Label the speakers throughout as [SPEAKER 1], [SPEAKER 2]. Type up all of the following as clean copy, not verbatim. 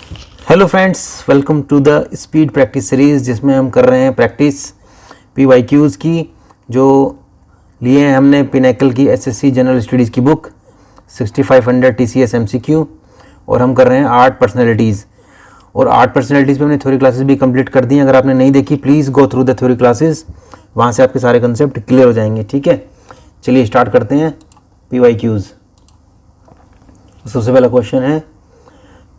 [SPEAKER 1] Hello friends, welcome to the speed practice series, जिसमें हम कर रहे हैं प्रैक्टिस PYQs की, जो लिए हैं हमने पिनेकल की SSC जनरल स्टडीज़ की बुक 6500 TCS MCQ। और हम कर रहे हैं 8 पर्सनैलिटीज़। और 8 पर्सनैलिटीज़ पे हमने थ्योरी क्लासेस भी कंप्लीट कर दी हैं। अगर आपने नहीं देखी, please go through the theory classes, वहाँ से आपके सारे कंसेप्ट क्लियर हो जाएंगे। ठीक है, चलिए स्टार्ट करते हैं PYQs। सबसे पहला क्वेश्चन है,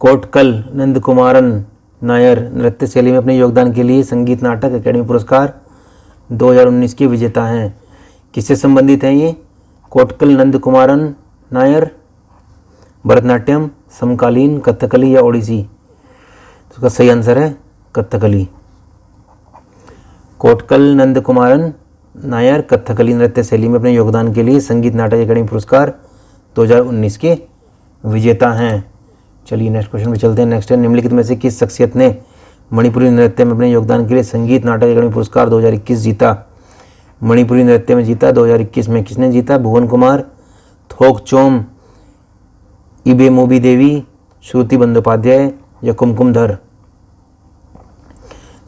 [SPEAKER 1] कोटकल नंद कुमारन नायर नृत्य शैली में अपने योगदान के लिए संगीत नाटक अकेडमी पुरस्कार 2019 के विजेता हैं। किससे संबंधित हैं ये? कोटकल नंद कुमारन नायर, भरतनाट्यम, समकालीन, कथकली या ओडिसी? तो इसका सही आंसर है कथकली। कोटकल नंद कुमारन नायर कथकली नृत्य शैली में अपने योगदान के लिए संगीत नाटक अकेडमी पुरस्कार 2019 के विजेता हैं। चलिए नेक्स्ट क्वेश्चन पे चलते हैं। नेक्स्ट है, निम्नलिखित में से किस शख्सियत ने मणिपुरी नृत्य में अपने योगदान के लिए संगीत नाटक अकादमी पुरस्कार 2021 जीता? मणिपुरी नृत्य में जीता 2021 में किसने जीता? भुवन कुमार, थोकचोम इबेमोबी देवी, श्रुति बंदोपाध्याय या कुमकुमधर?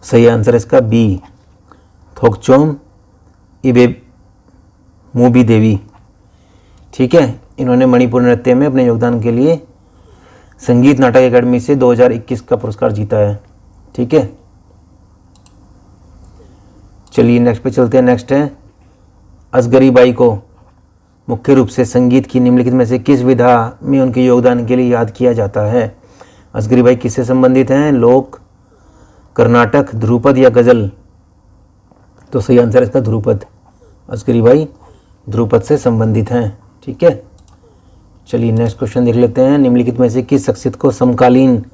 [SPEAKER 1] सही आंसर है इसका बी, थोकचोम इबेमोबी देवी। ठीक है, इन्होंने मणिपुरी नृत्य में अपने योगदान के लिए संगीत नाटक अकादमी से 2021 का पुरस्कार जीता है। ठीक है, चलिए नेक्स्ट पे चलते हैं। नेक्स्ट है, असगरी बाई को मुख्य रूप से संगीत की निम्नलिखित में से किस विधा में उनके योगदान के लिए याद किया जाता है? असगरी बाई किससे संबंधित हैं? लोक, कर्नाटक, ध्रुपद या गज़ल? तो सही आंसर है इसका ध्रुपद। असगरी बाई ध्रुपद से संबंधित हैं। ठीक है, चलिए नेक्स्ट क्वेश्चन देख लेते हैं। निम्नलिखित में से किस शख्सियत को समकालीन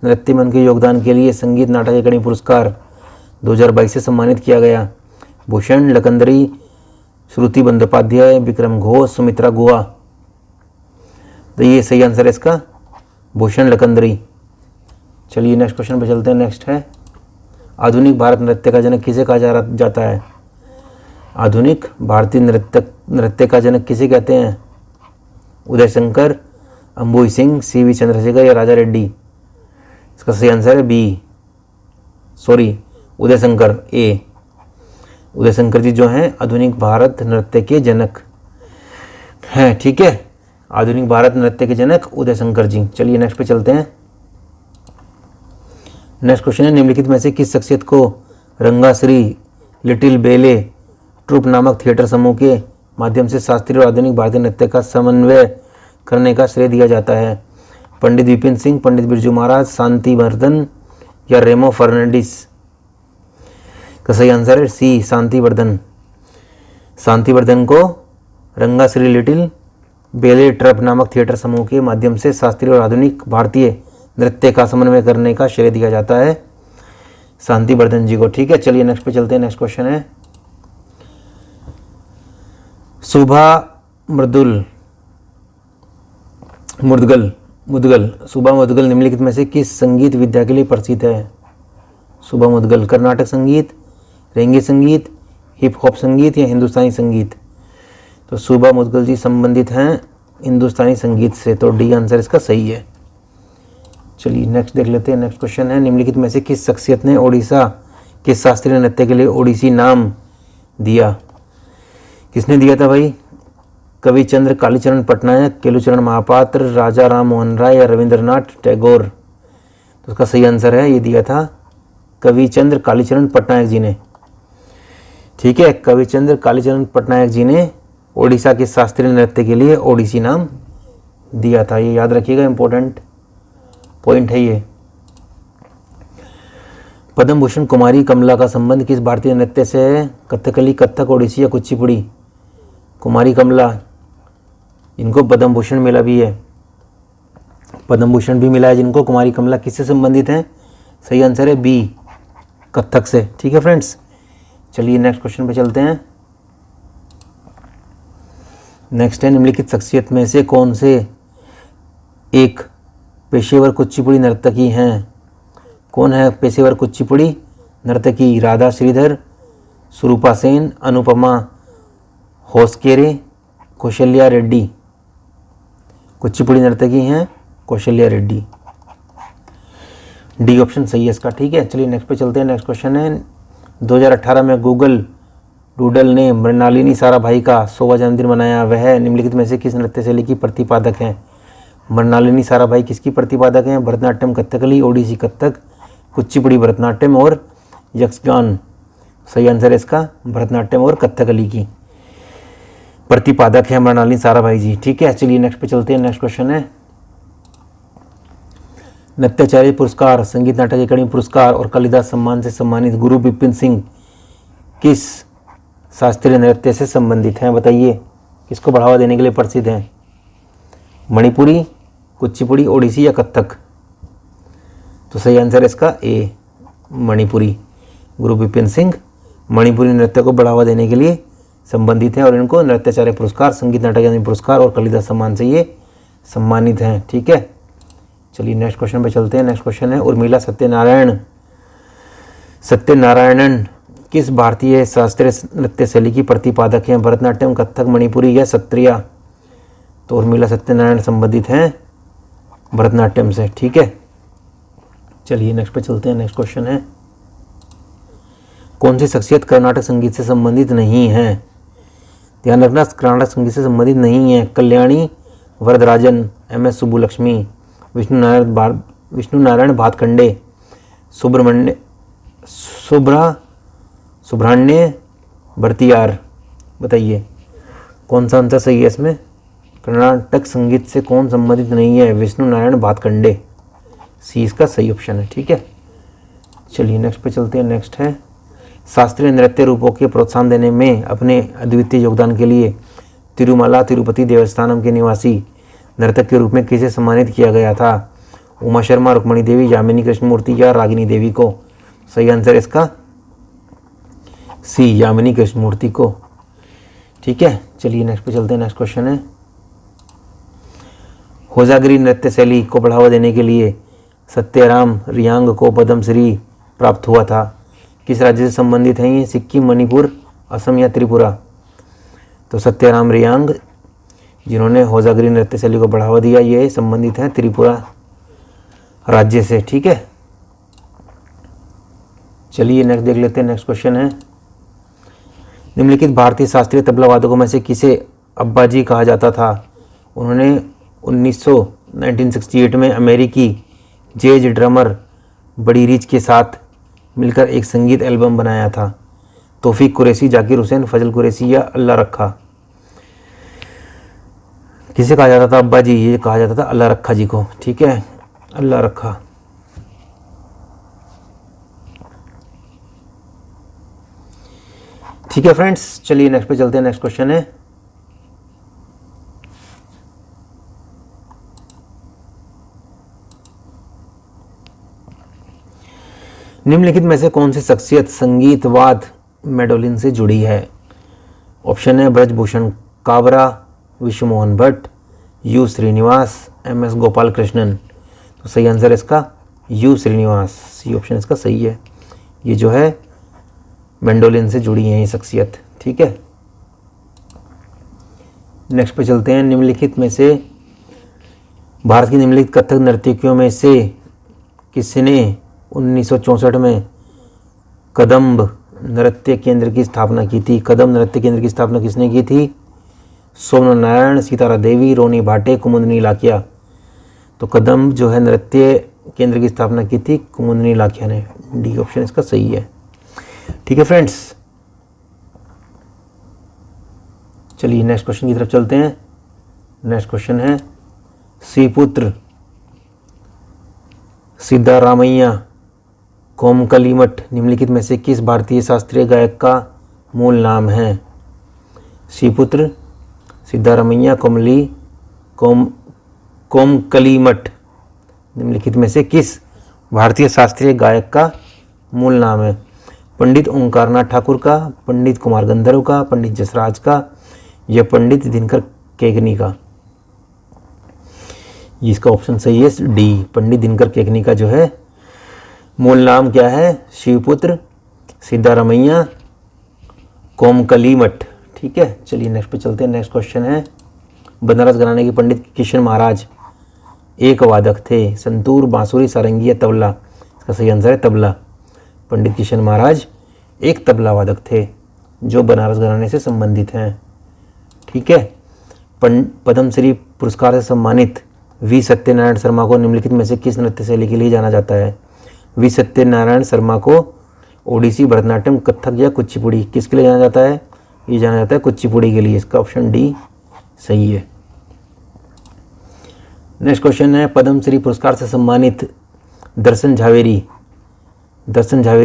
[SPEAKER 1] नृत्य में उनके योगदान के लिए संगीत नाटक अकादमी पुरस्कार 2022 से सम्मानित किया गया? भूषण, लकंदरी, श्रुति बंदोपाध्याय, विक्रम घोष, सुमित्रा गुहा? तो ये सही आंसर है इसका भूषण लकंदरी। चलिए नेक्स्ट क्वेश्चन पे चलते हैं। नेक्स्ट है, आधुनिक भारत नृत्य का जनक किसे कहा जाता है? आधुनिक भारतीय नृत्य का जनक किसे कहते हैं? उदय शंकर, अंबुई सिंह, CV चंद्रशेखर या राजा रेड्डी? इसका सही आंसर है बी, उदय शंकर, ए। उदय शंकर जी जो हैं आधुनिक भारत नृत्य के जनक हैं। ठीक है, आधुनिक भारत नृत्य के जनक उदय शंकर जी। चलिए नेक्स्ट पे चलते हैं। नेक्स्ट क्वेश्चन है, निम्नलिखित में से किस शख्सियत को रंगाश्री लिटिल बेले ट्रूप नामक थिएटर समूह के माध्यम से शास्त्रीय और आधुनिक भारतीय नृत्य का समन्वय करने का श्रेय दिया जाता है? पंडित विपिन सिंह, पंडित बिरजू महाराज, शांति वर्धन या रेमो फर्नांडिस? का सही आंसर है सी, शांति वर्धन। शांति वर्धन को रंगाश्री लिटिल बेले ट्रप नामक थिएटर समूह के माध्यम से शास्त्रीय और आधुनिक भारतीय नृत्य का समन्वय करने का श्रेय दिया जाता है शांति वर्धन जी को। ठीक है, चलिए नेक्स्ट पे चलते हैं। नेक्स्ट क्वेश्चन है, सुभा मुदगल निम्नलिखित में से किस संगीत विद्या के लिए प्रसिद्ध है? सुभा मुदगल कर्नाटक संगीत, रेंगे संगीत, हिप हॉप संगीत या हिंदुस्तानी संगीत? तो सुभा मुदगल जी संबंधित हैं हिंदुस्तानी संगीत से, तो डी आंसर इसका सही है। चलिए नेक्स्ट देख लेते हैं। नेक्स्ट क्वेश्चन है, निम्नलिखित में से किस शख्सियत ने ओडिशा के शास्त्रीय नृत्य के लिए ओडिसी नाम दिया? किसने दिया था भाई? कविचंद्र कालीचरण पटनायक, केलुचरण महापात्र, राजा राम मोहन राय या रविंद्रनाथ टैगोर? तो उसका सही आंसर है, ये दिया था कविचंद्र कालीचरण पटनायक जी ने। ठीक है, कविचंद्र कालीचरण पटनायक जी ने ओडिशा के शास्त्रीय नृत्य के लिए ओडिसी नाम दिया था। ये याद रखिएगा, इंपॉर्टेंट पॉइंट है ये। पद्म भूषण कुमारी कमला का संबंध किस भारतीय नृत्य से है? कथकली, कथक, ओडिसी या कुचिपुड़ी? कुमारी कमला, इनको पद्म भूषण मिला भी है, पद्म भूषण भी मिला है जिनको। कुमारी कमला किससे संबंधित हैं? सही आंसर है बी, कथक से। ठीक है फ्रेंड्स, चलिए नेक्स्ट क्वेश्चन पे चलते हैं। नेक्स्ट है, निम्नलिखित शख्सियत में से कौन से एक पेशेवर कुचिपुड़ी नर्तकी हैं? कौन है पेशेवर कुचिपुड़ी नर्तकी? राधा श्रीधर, सुरूपा सेन, अनुपमा होस्केरे, कौशल्या रेड्डी? कुचिपुड़ी नर्तकी हैं कौशल्या रेड्डी। डी ऑप्शन सही है इसका। ठीक है, चलिए नेक्स्ट पे चलते हैं। नेक्स्ट क्वेश्चन है 2018 में गूगल डूडल ने मृणालिनी साराभाई का 100वां जन्मदिन मनाया। वह निम्नलिखित में से किस नृत्य शैली की प्रतिपादक हैं? मृणालिनी साराभाई किसकी प्रतिपादक हैं? भरतनाट्यम, कथकली, ओडिसी कथक, कुचिपुड़ी भरतनाट्यम और यक्षगान। सही आंसर है इसका भरतनाट्यम और कथकली की प्रतिपादक है मृणालिनी साराभाई जी। ठीक है, चलिए नेक्स्ट पे चलते हैं। नेक्स्ट क्वेश्चन है नृत्याचार्य पुरस्कार, संगीत नाटक अकादमी पुरस्कार और कालिदास सम्मान से सम्मानित गुरु विपिन सिंह किस शास्त्रीय नृत्य से संबंधित हैं? बताइए, किसको बढ़ावा देने के लिए प्रसिद्ध हैं? मणिपुरी, कुचिपुड़ी, ओडिसी या कथक? तो सही आंसर है इसका ए मणिपुरी। गुरु विपिन सिंह मणिपुरी नृत्य को बढ़ावा देने के लिए संबंधित हैं और इनको नृत्याचार्य पुरस्कार, संगीत नाटक अकादमी पुरस्कार और कालिदास सम्मान से ये सम्मानित हैं। ठीक है, चलिए नेक्स्ट क्वेश्चन पे चलते हैं। नेक्स्ट क्वेश्चन है उर्मिला सत्यनारायणन किस भारतीय शास्त्रीय नृत्य शैली की प्रतिपादक हैं? भरतनाट्यम, कथक, मणिपुरी या सत्रिया? तो उर्मिला सत्यनारायण संबंधित हैं भरतनाट्यम से। ठीक है, चलिए नेक्स्ट पे चलते हैं। नेक्स्ट क्वेश्चन है कौन सी शख्सियत कर्नाटक संगीत से संबंधित नहीं है? ध्यान रखना, कर्नाटक संगीत से संबंधित नहीं है। कल्याणी वरदराजन, MS सुब्बुलक्ष्मी, विष्णु नारायण भातखंडे, सुब्रह्मण्य भरतियार। बताइए कौन सा आंसर सही है इसमें? कर्नाटक संगीत से कौन संबंधित नहीं है? विष्णु नारायण भातखंडे, सी इसका सही ऑप्शन है। ठीक है, चलिए नेक्स्ट पे चलते हैं। नेक्स्ट है शास्त्रीय नृत्य रूपों के प्रोत्साहन देने में अपने अद्वितीय योगदान के लिए तिरुमला तिरुपति देवस्थानम के निवासी नर्तक के रूप में किसे सम्मानित किया गया था? उमा शर्मा, रुक्मणी देवी, यामिनी कृष्णमूर्ति या रागिनी देवी को? सही आंसर इसका सी यामिनी कृष्णमूर्ति को। ठीक है, चलिए नेक्स्ट पे चलते हैं। नेक्स्ट क्वेश्चन है होजागिरी नृत्य शैली को बढ़ावा देने के लिए सत्यराम रियांग को पद्मश्री प्राप्त हुआ था। किस राज्य से संबंधित हैं ये? सिक्किम, मणिपुर, असम या त्रिपुरा? तो सत्यराम रियांग जिन्होंने होजागिरी नृत्य शैली को बढ़ावा दिया ये संबंधित हैं त्रिपुरा राज्य से। ठीक है, चलिए नेक्स्ट देख लेते हैं। नेक्स्ट क्वेश्चन है निम्नलिखित भारतीय शास्त्रीय तबला वादकों में से किसे अब्बाजी कहा जाता था? उन्होंने 1968 में अमेरिकी जैज ड्रमर बड़ी रिच के साथ मिलकर एक संगीत एल्बम बनाया था। तौफीक कुरैशी, जाकिर हुसैन, फजल कुरैशी या अल्लाह रखा? किसे कहा जाता था अब्बाजी? ये कहा जाता था अल्लाह रखा जी को। ठीक है, अल्लाह रखा। ठीक है फ्रेंड्स, चलिए नेक्स्ट पे चलते हैं। नेक्स्ट क्वेश्चन है निम्नलिखित में से कौन सी शख्सियत संगीतवाद मेडोलिन से जुड़ी है? ऑप्शन है ब्रजभूषण काबरा, विश्वमोहन भट्ट, यू श्रीनिवास, MS गोपाल कृष्णन। तो सही आंसर इसका यू श्रीनिवास, सी ऑप्शन इसका सही है। ये जो है मेंडोलिन से जुड़ी है ये शख्सियत। ठीक है, नेक्स्ट पे चलते हैं। निम्नलिखित में से भारत की निम्नलिखित कथक नर्तकियों में से किसने 1964 में कदम्ब नृत्य केंद्र की स्थापना की थी? कदम्ब नृत्य केंद्र की स्थापना किसने की थी? सोमनाथ नारायण, सीतारा देवी, रोनी भाटे, कुमुदनी लाखिया। तो कदम्ब जो है नृत्य केंद्र की स्थापना की थी कुमुदनी लाखिया ने। डी ऑप्शन इसका सही है। ठीक है फ्रेंड्स, चलिए नेक्स्ट क्वेश्चन की तरफ चलते हैं। नेक्स्ट क्वेश्चन है श्रीपुत्र सिद्धारामैया कोमकलीमठ निम्नलिखित में से किस भारतीय शास्त्रीय गायक का मूल नाम है? श्रीपुत्र सिद्धारामैया कोमकलीमठ निम्नलिखित में से किस भारतीय शास्त्रीय गायक का मूल नाम है? पंडित ओंकारनाथ ठाकुर का, पंडित कुमार गंधर्व का, पंडित जसराज का या पंडित दिनकर केकनी का? इसका ऑप्शन सही है डी, पंडित दिनकर केकनी का जो है मूल नाम क्या है? शिवपुत्र सिद्धारामैया कोमकलीमठ। ठीक है, चलिए नेक्स्ट पे चलते हैं। नेक्स्ट क्वेश्चन है बनारस घराने के पंडित किशन महाराज एक वादक थे। संतूर, बांसुरी, सारंगी या तबला? इसका सही आंसर है तबला। पंडित किशन महाराज एक तबला वादक थे जो बनारस घराने से संबंधित हैं। ठीक है। पद्मश्री पुरस्कार से सम्मानित वी सत्यनारायण शर्मा को निम्नलिखित में से किस नृत्य शैली के लिए जाना जाता है? वी सत्यनारायण शर्मा को ओडिसी, भरतनाट्यम, कथक या कुचिपुड़ी किसके लिए जाना जाता है? ये जाना जाता है कुचिपुड़ी के लिए। इसका ऑप्शन डी सही है। नेक्स्ट क्वेश्चन है, पद्मश्री पुरस्कार से सम्मानित दर्शन झावेरी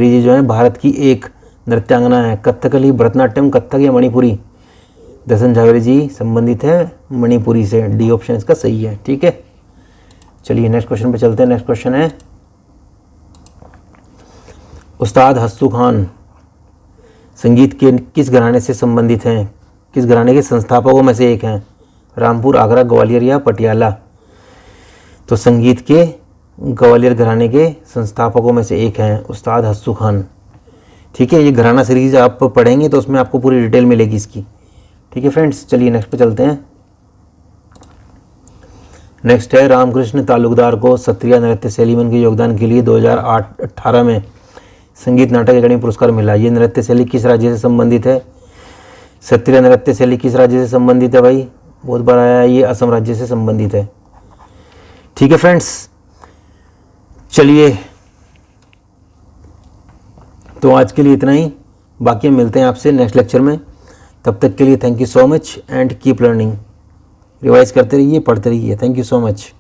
[SPEAKER 1] जी जो है भारत की एक नृत्यांगना है। कथकली, भरतनाट्यम, कथक या मणिपुरी? दर्शन झावेरी जी संबंधित है मणिपुरी से। डी ऑप्शन इसका सही है। ठीक है, चलिए नेक्स्ट क्वेश्चन पे चलते हैं। नेक्स्ट क्वेश्चन है, उस्ताद हस्सू खान संगीत के किस घराने से संबंधित हैं? किस घराने के संस्थापकों में से एक हैं? रामपुर, आगरा, ग्वालियर या पटियाला? तो संगीत के ग्वालियर घराने के संस्थापकों में से एक हैं उस्ताद हस्सू खान। ठीक है, ये घराना सीरीज आप पढ़ेंगे तो उसमें आपको पूरी डिटेल मिलेगी इसकी। ठीक है फ्रेंड्स, चलिए नेक्स्ट पे चलते हैं। नेक्स्ट है, रामकृष्ण तालुकदार को सत्रिया नृत्य शैली में उनके योगदान के लिए 2018 में संगीत नाटक अकादमी पुरस्कार मिला। ये नृत्य शैली किस राज्य से संबंधित है? सत्रिया नृत्य शैली किस राज्य से संबंधित है भाई? बहुत बार आया है, ये असम राज्य से संबंधित है। ठीक है फ्रेंड्स, चलिए तो आज के लिए इतना ही, बाकी हम मिलते हैं आपसे नेक्स्ट लेक्चर में। तब तक के लिए thank you so much and keep learning. Revise करते रहिए, पढ़ते रहिए। Thank you so much.